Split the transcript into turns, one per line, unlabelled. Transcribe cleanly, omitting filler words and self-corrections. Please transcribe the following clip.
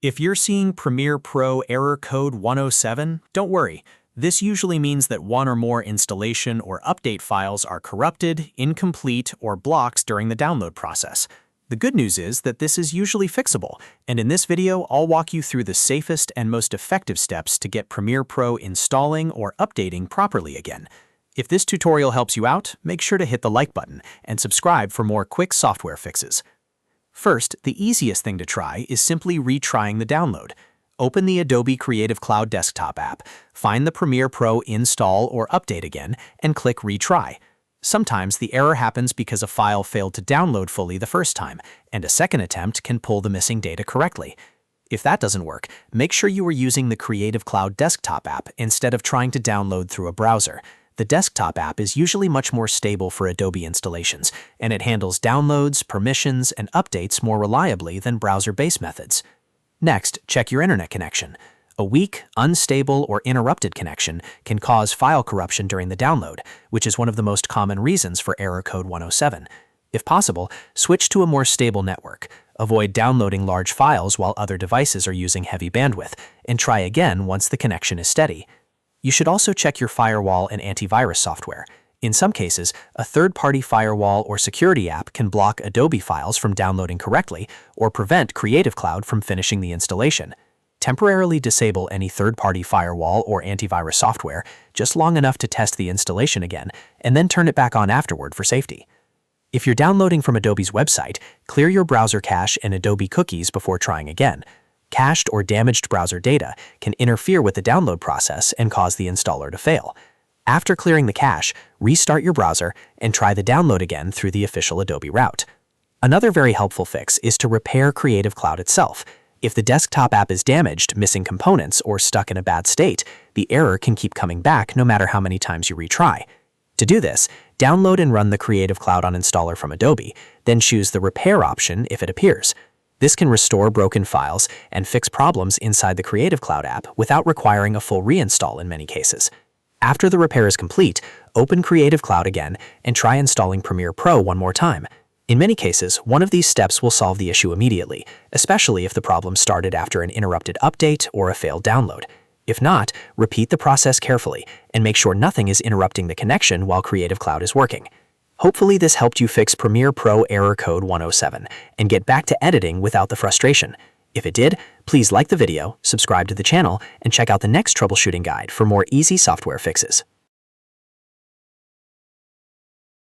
If you're seeing Premiere Pro error code 107, don't worry. This usually means that one or more installation or update files are corrupted, incomplete, or blocked during the download process. The good news is that this is usually fixable, and in this video, I'll walk you through the safest and most effective steps to get Premiere Pro installing or updating properly again. If this tutorial helps you out, make sure to hit the like button and subscribe for more quick software fixes. First, the easiest thing to try is simply retrying the download. Open the Adobe Creative Cloud desktop app, find the Premiere Pro install or update again, and click Retry. Sometimes the error happens because a file failed to download fully the first time, and a second attempt can pull the missing data correctly. If that doesn't work, make sure you are using the Creative Cloud desktop app instead of trying to download through a browser. The desktop app is usually much more stable for Adobe installations, and it handles downloads, permissions, and updates more reliably than browser-based methods. Next, check your internet connection. A weak, unstable, or interrupted connection can cause file corruption during the download, which is one of the most common reasons for error code 107. If possible, switch to a more stable network. Avoid downloading large files while other devices are using heavy bandwidth, and try again once the connection is steady. You should also check your firewall and antivirus software. In some cases, a third-party firewall or security app can block Adobe files from downloading correctly or prevent Creative Cloud from finishing the installation. Temporarily disable any third-party firewall or antivirus software just long enough to test the installation again, and then turn it back on afterward for safety. If you're downloading from Adobe's website, clear your browser cache and Adobe cookies before trying again. Cached or damaged browser data can interfere with the download process and cause the installer to fail. After clearing the cache, restart your browser and try the download again through the official Adobe route. Another very helpful fix is to repair Creative Cloud itself. If the desktop app is damaged, missing components, or stuck in a bad state, the error can keep coming back no matter how many times you retry. To do this, download and run the Creative Cloud uninstaller from Adobe, then choose the Repair option if it appears. This can restore broken files and fix problems inside the Creative Cloud app without requiring a full reinstall in many cases. After the repair is complete, open Creative Cloud again and try installing Premiere Pro one more time. In many cases, one of these steps will solve the issue immediately, especially if the problem started after an interrupted update or a failed download. If not, repeat the process carefully and make sure nothing is interrupting the connection while Creative Cloud is working. Hopefully this helped you fix Premiere Pro error code 107 and get back to editing without the frustration. If it did, please like the video, subscribe to the channel, and check out the next troubleshooting guide for more easy software fixes.